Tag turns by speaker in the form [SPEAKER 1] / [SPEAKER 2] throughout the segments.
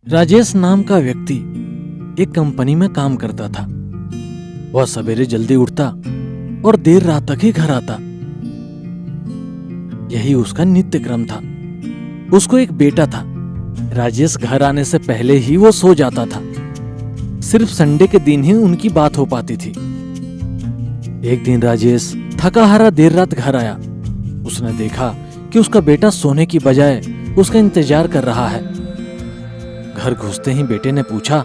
[SPEAKER 1] राजेश नाम का व्यक्ति एक कंपनी में काम करता था। वह सवेरे जल्दी उठता और देर रात तक ही घर आता। यही उसका नित्य क्रम था। उसको एक बेटा था। राजेश घर आने से पहले ही वो सो जाता था। सिर्फ संडे के दिन ही उनकी बात हो पाती थी। एक दिन राजेश थका हारा देर रात घर आया। उसने देखा कि उसका बेटा सोने की बजाय उसका इंतजार कर रहा है। घर घुसते ही बेटे ने पूछा,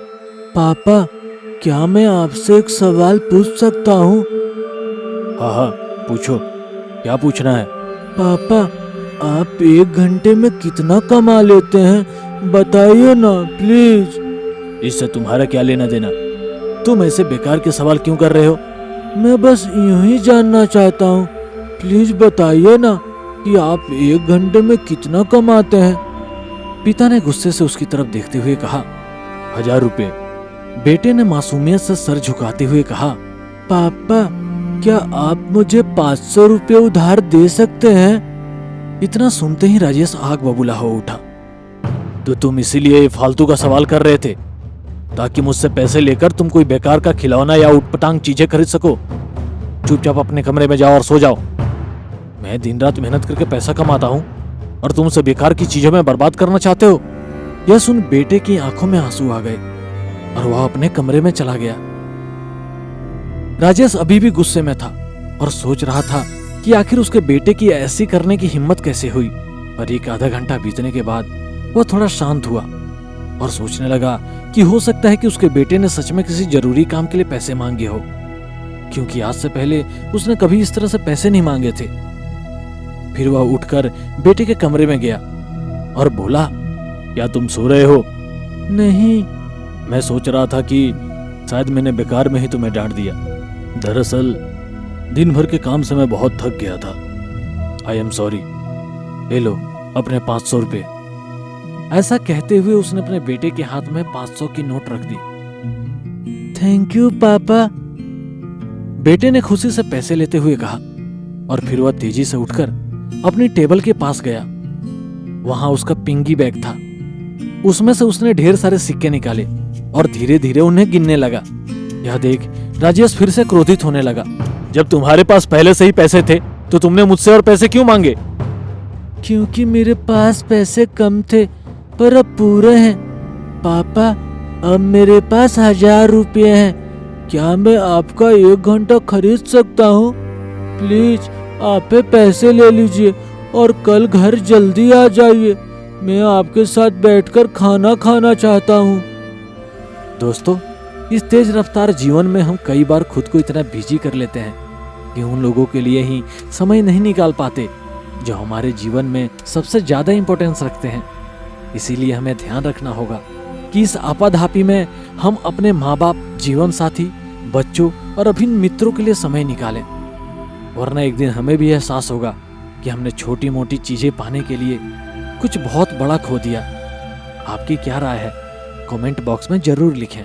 [SPEAKER 1] पापा, क्या मैं आपसे एक सवाल पूछ सकता हूँ? हाँ, पूछो, क्या पूछना है? पापा, आप 1 घंटे में कितना कमा लेते हैं? बताइए ना प्लीज। इससे तुम्हारा क्या लेना देना? तुम ऐसे बेकार के सवाल क्यों कर रहे हो? मैं बस यूं ही जानना चाहता हूँ। प्लीज बताइए ना कि आप 1 घंटे में कितना कमाते हैं? पिता ने गुस्से से उसकी तरफ देखते हुए कहा, 1000 रुपए। बेटे ने मासूमियत से सर झुकाते हुए कहा, पापा, क्या आप मुझे 500 रुपए उधार दे सकते हैं? इतना सुनते ही राजेश आग बबूला हो उठा। तो तुम इसीलिए ये फालतू का सवाल कर रहे थे ताकि मुझसे पैसे लेकर तुम कोई बेकार का खिलौना या उटपटांग चीजें खरीद सको? चुपचाप अपने कमरे में जाओ और सो जाओ। मैं दिन रात मेहनत करके पैसा कमाता हूँ और तुम उसे बेकार की चीजों में बर्बाद करना चाहते हो। यह सुन बेटे की आंखों में आंसू आ गए और वह अपने कमरे में चला गया। राजेश अभी भी गुस्से में था और सोच रहा था कि आखिर उसके बेटे की ऐसी करने की हिम्मत कैसे हुई। पर एक आधा घंटा बीतने के बाद वह थोड़ा शांत हुआ और सोचने लगा कि हो सकता है कि उसके बेटे ने सच में किसी जरूरी काम के लिए पैसे मांगे हो, क्योंकि आज से पहले उसने कभी इस तरह से पैसे नहीं मांगे थे। फिर वह उठकर बेटे के कमरे में गया और बोला, क्या तुम सो रहे हो? नहीं, मैं सोच रहा था कि शायद मैंने बेकार में ही तुम्हें डांट दिया। दरअसल दिन भर के काम से मैं बहुत थक गया था। I am sorry. ले लो अपने 500 रुपए। ऐसा कहते हुए उसने अपने बेटे के हाथ में 500 की नोट रख दी। थैंक यू पापा, बेटे ने खुशी से पैसे लेते हुए कहा और फिर वह तेजी से उठकर अपनी टेबल के पास गया। वहां उसका पिंगी बैग था। उसमें से उसने ढेर सारे सिक्के निकाले और धीरे धीरे उन्हें गिनने लगा। यह देख राजेश फिर से क्रोधित होने लगा। जब तुम्हारे पास पहले से ही पैसे थे तो तुमने मुझसे और पैसे क्यों मांगे? क्योंकि मेरे पास पैसे कम थे पर अब पूरे हैं। पापा, अब मेरे पास 1000 रुपये हैं। क्या मैं आपका 1 घंटा खरीद सकता हूँ? प्लीज आप पैसे ले लीजिए और कल घर जल्दी आ जाइए। मैं आपके साथ बैठकर खाना खाना चाहता हूँ। दोस्तों, इस तेज रफ्तार जीवन में हम कई बार खुद को इतना बिजी कर लेते हैं कि उन लोगों के लिए ही समय नहीं निकाल पाते जो हमारे जीवन में सबसे ज्यादा इंपॉर्टेंस रखते हैं। इसीलिए हमें ध्यान रखना होगा कि इस आपाधापी में हम अपने माँ बाप, जीवन साथी, बच्चों और अभिन्न मित्रों के लिए समय निकालें, वरना एक दिन हमें भी एहसास होगा कि हमने छोटी मोटी चीजें पाने के लिए कुछ बहुत बड़ा खो दिया। आपकी क्या राय है? कमेंट बॉक्स में जरूर लिखें।